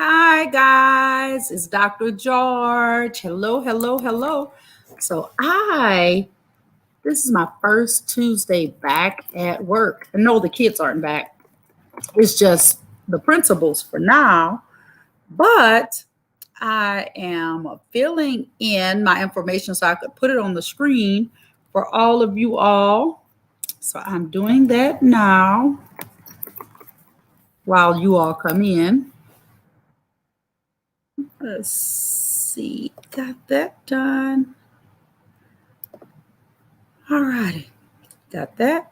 Hi, guys. It's Dr. George. Hello, hello, hello. This is my first Tuesday back at work. And no, the kids aren't back. It's just the principals for now. But I am filling in my information so I could put it on the screen for all of you all. So I'm doing that now while you all come in. Let's see, got that done. All righty, got that.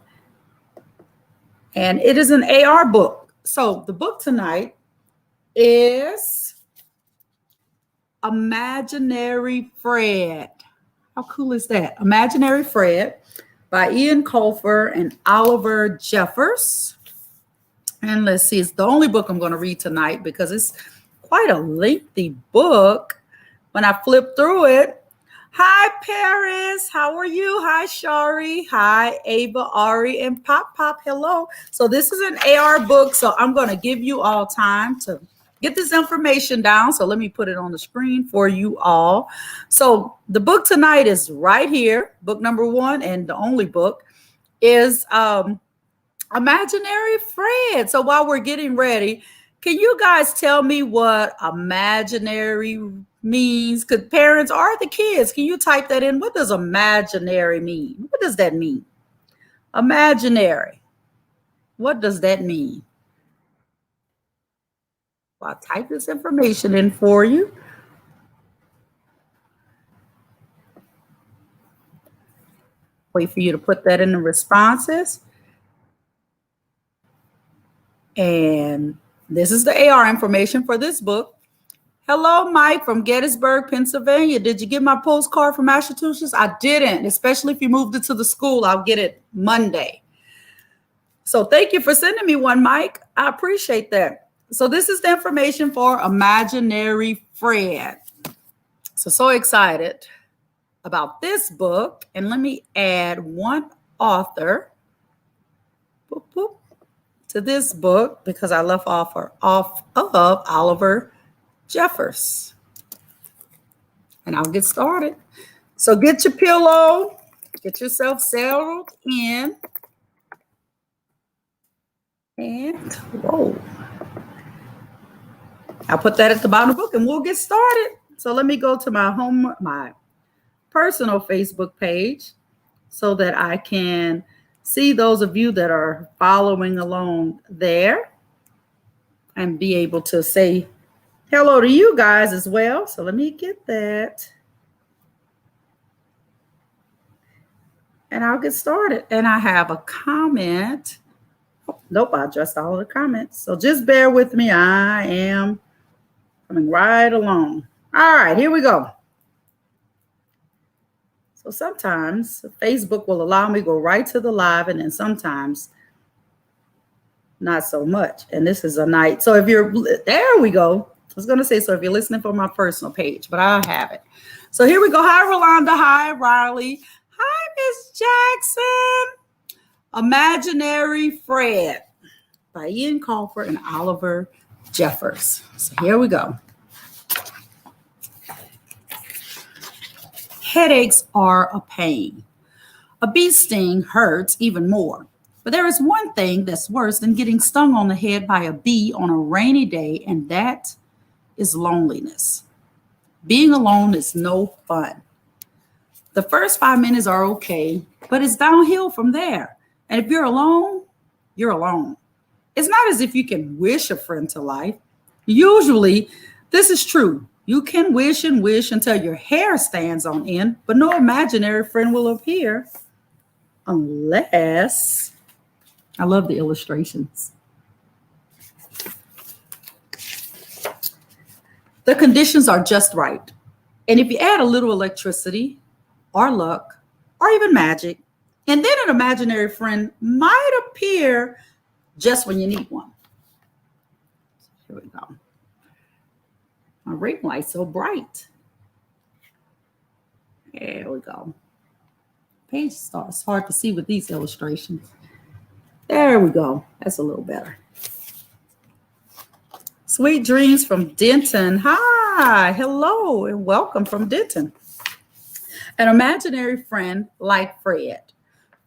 And it is an AR book. So the book tonight is Imaginary Fred. How cool is that? Imaginary Fred by Ian Colfer and Oliver Jeffers. And let's see, it's the only book I'm going to read tonight because it's quite a lengthy book. When I flip through it, hi, Paris. How are you? Hi, Shari. Hi, Ava, Ari, and Pop Pop. Hello. So this is an AR book, so I'm going to give you all time to get this information down. So let me put it on the screen for you all. So the book tonight is right here. Book number 1 and the only book is Imaginary Fred. So while we're getting ready, can you guys tell me what imaginary means? Because parents or the kids, can you type that in? What does imaginary mean? What does that mean? Imaginary. What does that mean? Well, I'll type this information in for you. Wait for you to put that in the responses. And this is the AR information for this book. Hello, Mike from Gettysburg, Pennsylvania. Did you get my postcard from Massachusetts? I didn't, especially if you moved it to the school. I'll get it Monday. So thank you for sending me one, Mike. I appreciate that. So this is the information for Imaginary Fred. So excited about this book. And let me add one author to this book because I left off of Oliver Jeffers. And I'll get started. So get your pillow, get yourself settled in. And whoa. I'll put that at the bottom of the book and we'll get started. So let me go to my personal Facebook page so that I can see those of you that are following along there and be able to say hello to you guys as well. So let me get that. And I'll get started. And I have a comment. Oh, nope, I addressed all of the comments. So just bear with me. I am coming right along. All right, here we go. So sometimes Facebook will allow me to go right to the live, and then sometimes not so much. And this is a night. So if you're, there we go. I was going to say, so if you're listening from my personal page, but I have it. So here we go. Hi, Rolanda. Hi, Riley. Hi, Miss Jackson. Imaginary Fred by Ian Colfer and Oliver Jeffers. So here we go. Headaches are a pain. A bee sting hurts even more. But there is one thing that's worse than getting stung on the head by a bee on a rainy day, and that is loneliness. Being alone is no fun. The first 5 minutes are okay, but it's downhill from there. And if you're alone, you're alone. It's not as if you can wish a friend to life. Usually, this is true. You can wish and wish until your hair stands on end, but no imaginary friend will appear unless, I love the illustrations. The conditions are just right. And if you add a little electricity or luck or even magic, and then an imaginary friend might appear just when you need one. Here we go. My ring light's so bright. There we go. Page starts hard to see with these illustrations. There we go. That's a little better. Sweet dreams from Denton. Hi, hello, and welcome from Denton. An imaginary friend like Fred.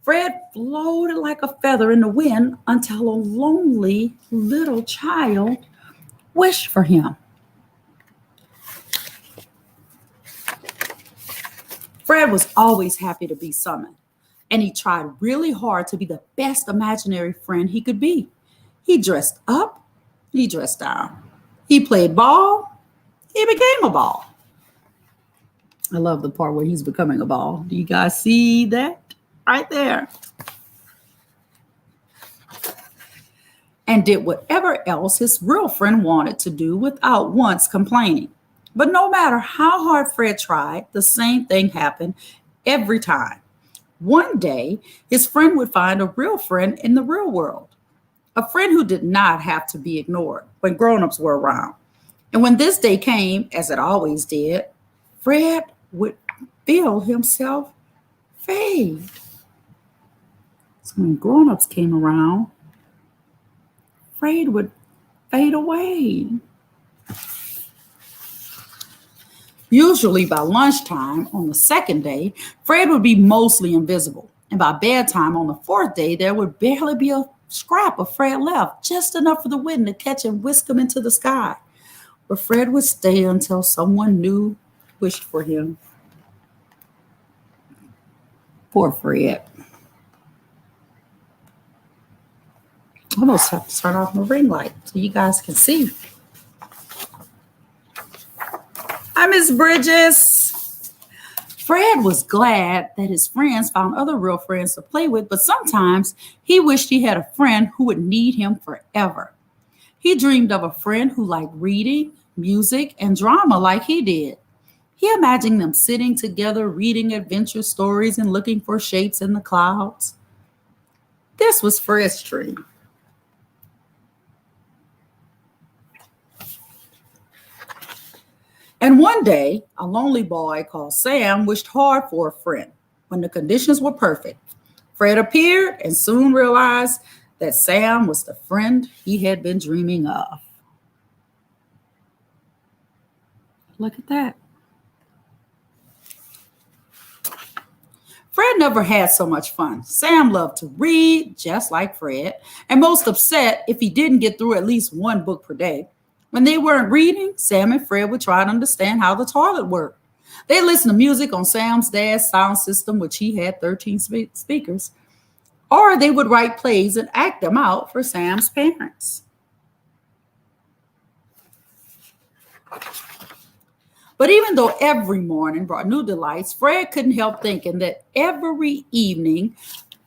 Fred floated like a feather in the wind until a lonely little child wished for him. Fred was always happy to be summoned, and he tried really hard to be the best imaginary friend he could be. He dressed up, he dressed down. He played ball, he became a ball. I love the part where he's becoming a ball. Do you guys see that right there? And did whatever else his real friend wanted to do without once complaining. But no matter how hard Fred tried, the same thing happened every time. One day, his friend would find a real friend in the real world, a friend who did not have to be ignored when grown-ups were around. And when this day came, as it always did, Fred would feel himself fade. So when grown-ups came around, Fred would fade away. Usually by lunchtime on the second day, Fred would be mostly invisible. And by bedtime on the fourth day, there would barely be a scrap of Fred left, just enough for the wind to catch and whisk him into the sky. But Fred would stay until someone new wished for him. Poor Fred. I almost have to turn off my ring light so you guys can see. Hi, Miss Bridges. Fred was glad that his friends found other real friends to play with, but sometimes he wished he had a friend who would need him forever. He dreamed of a friend who liked reading, music, and drama like he did. He imagined them sitting together, reading adventure stories and looking for shapes in the clouds. This was Fred's dream. And one day, a lonely boy called Sam wished hard for a friend when the conditions were perfect. Fred appeared and soon realized that Sam was the friend he had been dreaming of. Look at that. Fred never had so much fun. Sam loved to read, just like Fred, and most upset if he didn't get through at least one book per day. When they weren't reading, Sam and Fred would try to understand how the toilet worked. They listened to music on Sam's dad's sound system, which he had 13 speakers, or they would write plays and act them out for Sam's parents. But even though every morning brought new delights, Fred couldn't help thinking that every evening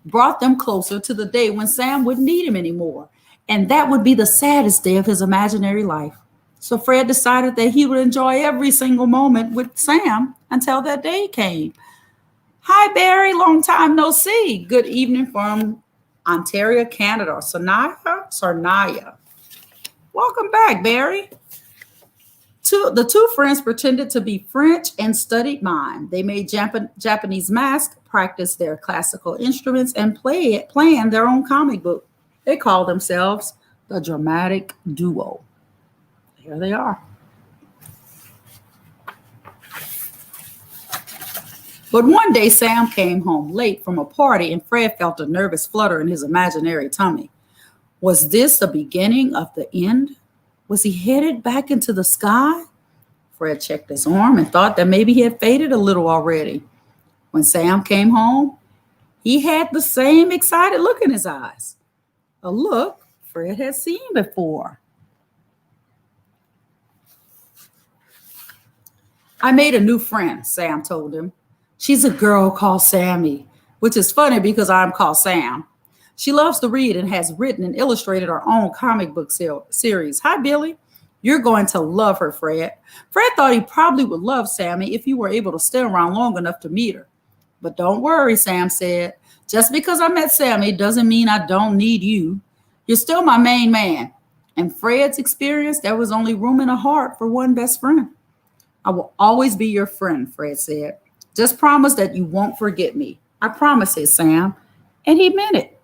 brought them closer to the day when Sam wouldn't need him anymore. And that would be the saddest day of his imaginary life. So Fred decided that he would enjoy every single moment with Sam until that day came. Hi, Barry. Long time no see. Good evening from Ontario, Canada. Sarnaya. Welcome back, Barry. The two friends pretended to be French and studied mime. They made Japanese masks, practiced their classical instruments, and planned their own comic book. They called themselves the Dramatic Duo. Here they are. But one day, Sam came home late from a party, and Fred felt a nervous flutter in his imaginary tummy. Was this the beginning of the end? Was he headed back into the sky? Fred checked his arm and thought that maybe he had faded a little already. When Sam came home, he had the same excited look in his eyes. A look Fred had seen before. I made a new friend, Sam told him. She's a girl called Sammy, which is funny because I'm called Sam. She loves to read and has written and illustrated her own comic book series. Hi, Billy. You're going to love her, Fred. Fred thought he probably would love Sammy if he were able to stay around long enough to meet her. But don't worry, Sam said. Just because I met Sammy doesn't mean I don't need you. You're still my main man. In Fred's experience, there was only room in a heart for one best friend. I will always be your friend, Fred said. Just promise that you won't forget me. I promise, said Sam. And he meant it.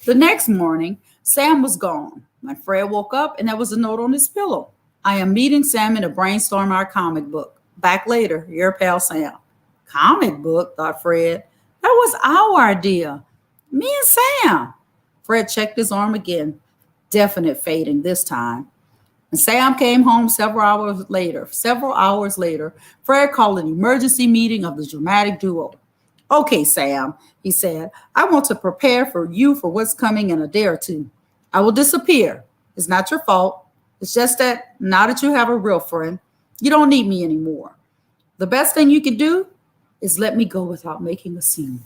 The next morning, Sam was gone. When Fred woke up, and there was a note on his pillow. I am meeting Sam to brainstorm our comic book. Back later, your pal Sam. Comic book, thought Fred. That was our idea. Me and Sam. Fred checked his arm again. Definite fading this time. And Sam came home several hours later. Fred called an emergency meeting of the dramatic duo. Okay, Sam, he said, I want to prepare for you for what's coming in a day or two. I will disappear. It's not your fault. It's just that now that you have a real friend, you don't need me anymore. The best thing you can do is let me go without making a scene.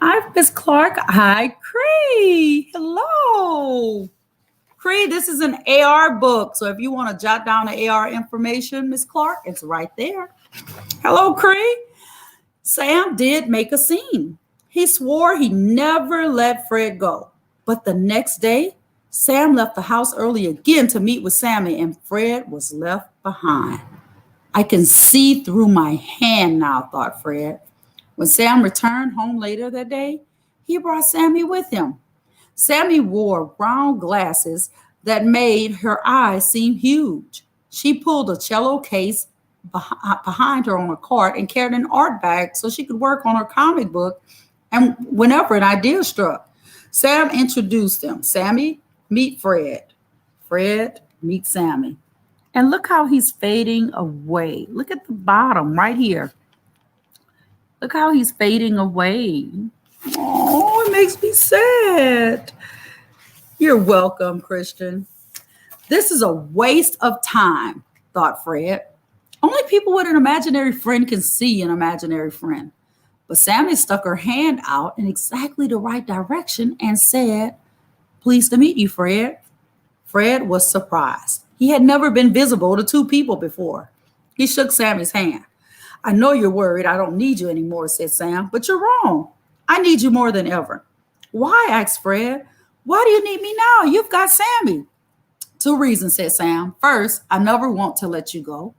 Hi, Miss Clark. Hi, Cree. Hello. Cree, this is an AR book. So if you want to jot down the AR information, Miss Clark, it's right there. Hello, Cree. Sam did make a scene. He swore he never let Fred go. But the next day, Sam left the house early again to meet with Sammy, and Fred was left behind. I can see through my hand now, thought Fred. When Sam returned home later that day, he brought Sammy with him. Sammy wore round glasses that made her eyes seem huge. She pulled a cello case behind her on a cart and carried an art bag so she could work on her comic book and whenever an idea struck. Sam introduced them. Sammy, meet Fred. Fred, meet Sammy. And look how he's fading away. Look at the bottom right here. Look how he's fading away. Oh, it makes me sad. You're welcome, Christian. This is a waste of time, thought Fred. Only people with an imaginary friend can see an imaginary friend. But Sammy stuck her hand out in exactly the right direction and said, pleased to meet you, Fred. Fred was surprised. He had never been visible to two people before. He shook Sammy's hand. I know you're worried I don't need you anymore, said Sam, but you're wrong. I need you more than ever. Why? Asked Fred. Why do you need me now? You've got Sammy. 2 reasons, said Sam. First, I never want to let you go.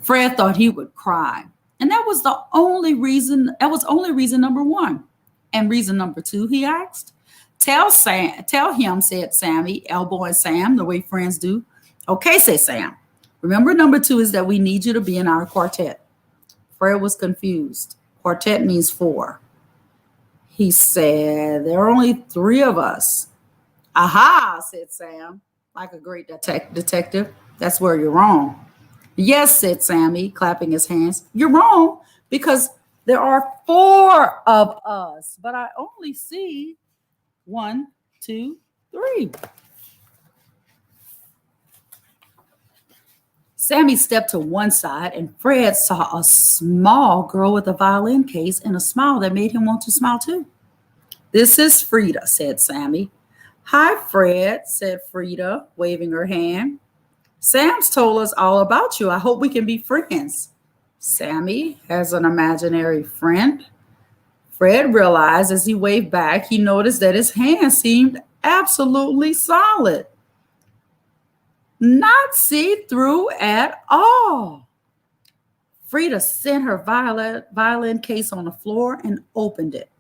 Fred thought he would cry. And that was only reason number 1. And reason number 2, he asked. Tell him, said Sammy, elbowing Sam the way friends do. Okay, said Sam. Remember, number 2 is that we need you to be in our quartet. Fred was confused. Quartet means 4. He said, there are only 3 of us. Aha, said Sam, like a great detective. That's where you're wrong. Yes, said Sammy, clapping his hands. You're wrong because there are 4 of us, but I only see 1, 2, 3. Sammy stepped to one side and Fred saw a small girl with a violin case and a smile that made him want to smile too. This is Frida, said Sammy. Hi, Fred, said Frida, waving her hand. Sam's told us all about you. I hope we can be friends. Sammy has an imaginary friend. Fred realized as he waved back, he noticed that his hand seemed absolutely solid. Not see-through at all. Frida sent her violin case on the floor and opened it.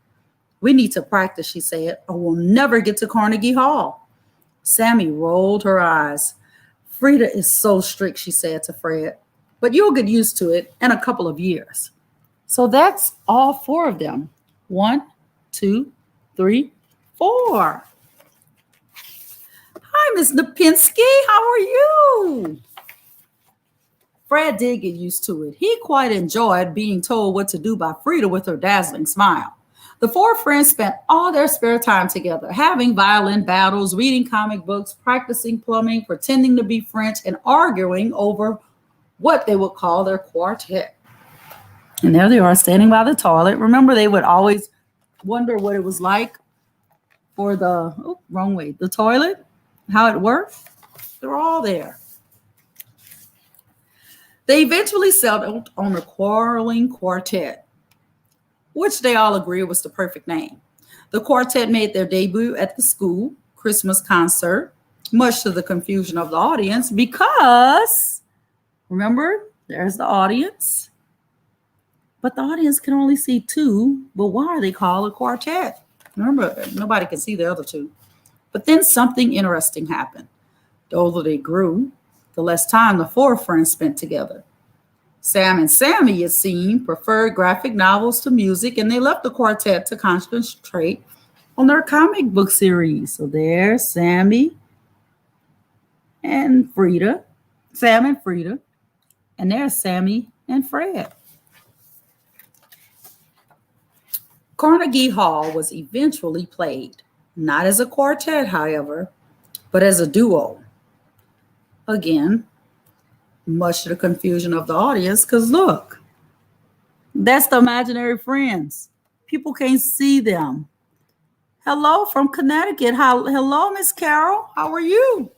We need to practice, she said, or we'll never get to Carnegie Hall. Sammy rolled her eyes. Frida is so strict, she said to Fred, but you'll get used to it in a couple of years. So that's all 4 of them. 1, 2, 3, 4. Hi, Miss Lipinski. How are you? Fred did get used to it. He quite enjoyed being told what to do by Frida with her dazzling smile. The 4 friends spent all their spare time together, having violin battles, reading comic books, practicing plumbing, pretending to be French, and arguing over what they would call their quartet. And there they are standing by the toilet. Remember, they would always wonder what it was like for the toilet, how it worked. They're all there. They eventually settled on the Quarreling Quartet, which they all agreed was the perfect name. The quartet made their debut at the school Christmas concert, much to the confusion of the audience, because, remember, there's the audience, but the audience can only see 2, but why are they called a quartet? Remember, nobody could see the other two. But then something interesting happened. The older they grew, the less time the four friends spent together. Sam and Sammy, it seemed, preferred graphic novels to music, and they left the quartet to concentrate on their comic book series. So there's Sammy and Frida, Sam and Frida, and there's Sammy and Fred. Carnegie Hall was eventually played, not as a quartet, however, but as a duo. Again, much to the confusion of the audience, because look, that's the imaginary friends. People can't see them. Hello from Connecticut. Hello, Miss Carol. How are you?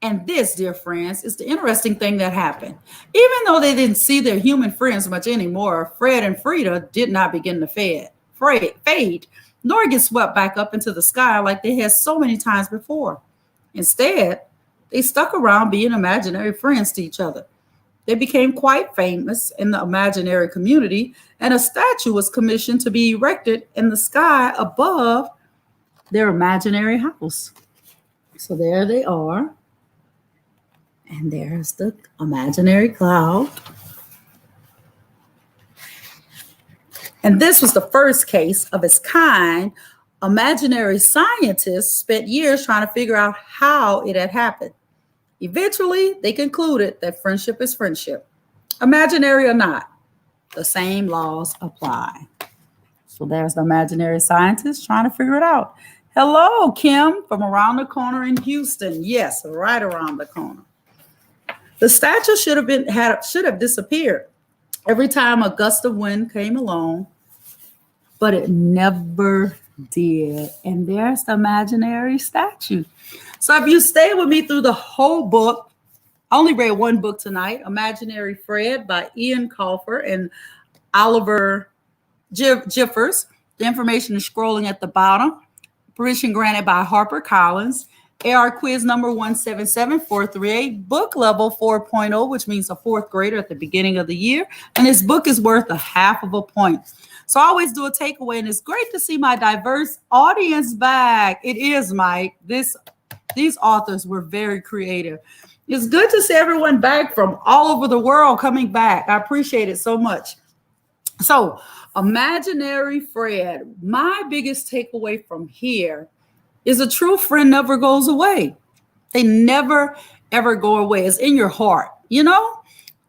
And this, dear friends, is the interesting thing that happened. Even though they didn't see their human friends much anymore, Fred and Frida did not begin to fade, nor get swept back up into the sky like they had so many times before. Instead, they stuck around being imaginary friends to each other. They became quite famous in the imaginary community, and a statue was commissioned to be erected in the sky above their imaginary house. So there they are. And there's the imaginary cloud. And this was the first case of its kind. Imaginary scientists spent years trying to figure out how it had happened. Eventually, they concluded that friendship is friendship. Imaginary or not, the same laws apply. So there's the imaginary scientist trying to figure it out. Hello, Kim, from around the corner in Houston. Yes, right around the corner. The statue should have disappeared every time a gust of wind came along, but it never did. And there's the imaginary statue. So if you stay with me through the whole book, I only read one book tonight, Imaginary Fred by Ian Colfer and Oliver Jiffers. The information is scrolling at the bottom. Permission granted by HarperCollins. AR quiz number 177438, book level 4.0, which means a fourth grader at the beginning of the year. And this book is worth a half of a point. So I always do a takeaway, and it's great to see my diverse audience back. It is, Mike. These authors were very creative. It's good to see everyone back from all over the world coming back. I appreciate it so much. So, Imaginary Fred, my biggest takeaway from here is a true friend never goes away. They never, ever go away. It's in your heart. You know,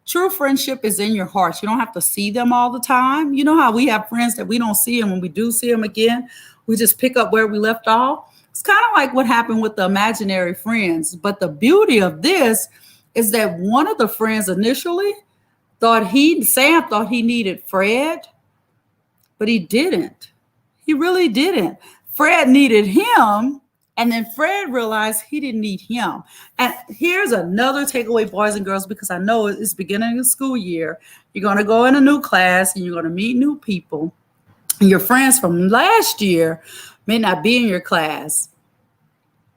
true friendship is in your heart. You don't have to see them all the time. You know how we have friends that we don't see, and when we do see them again, we just pick up where we left off. It's kind of like what happened with the imaginary friends. But the beauty of this is that one of the friends initially Sam thought he needed Fred, but he didn't. He really didn't. Fred needed him, and then Fred realized he didn't need him. And here's another takeaway, boys and girls, because I know it's beginning of the school year. You're going to go in a new class, and you're going to meet new people. And your friends from last year may not be in your class.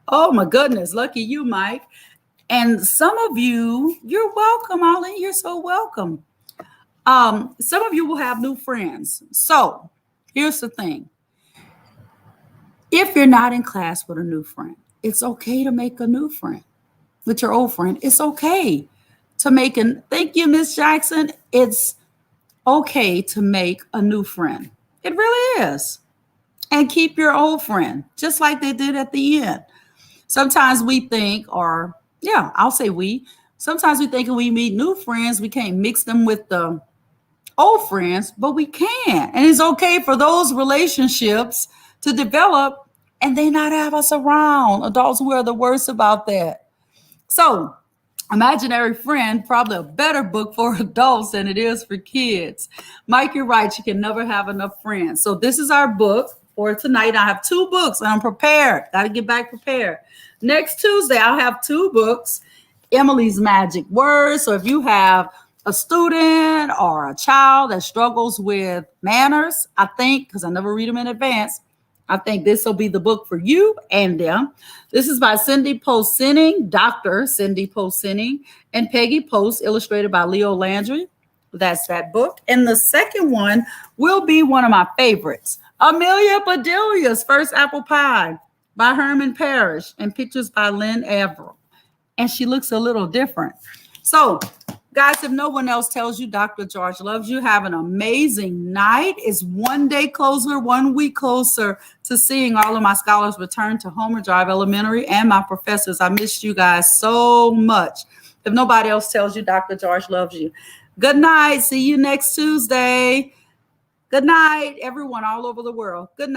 Oh, my goodness. Lucky you, Mike. And some of you, you're welcome, Ollie. You're so welcome. Some of you will have new friends. So here's the thing. If you're not in class with a new friend, it's okay to make a new friend with your old friend. It's okay to make thank you, Miss Jackson. It's okay to make a new friend. It really is. And keep your old friend, just like they did at the end. Sometimes we think, sometimes we think when we meet new friends, we can't mix them with the old friends, but we can. And it's okay for those relationships to develop and they not have us around. Adults, we are the worst about that. So, Imaginary Friend, probably a better book for adults than it is for kids. Mike, you're right. You can never have enough friends. So this is our book for tonight. I have two books and I'm prepared. Got to get back prepared. Next Tuesday, I'll have two books, Emily's Magic Words. So if you have a student or a child that struggles with manners, I think, because I never read them in advance, I think this will be the book for you and them. This is by Cindy Post-Sinning, Dr. Cindy Post-Sinning, and Peggy Post, illustrated by Leo Landry. That's that book. And the second one will be one of my favorites, Amelia Bedelia's First Apple Pie by Herman Parrish and pictures by Lynn Averill. And she looks a little different. So, guys, if no one else tells you Dr. George loves you, have an amazing night. It's 1 day closer, 1 week closer to seeing all of my scholars return to Homer Drive Elementary and my professors. I missed you guys so much. If nobody else tells you Dr. George loves you. Good night. See you next Tuesday. Good night, everyone all over the world. Good night.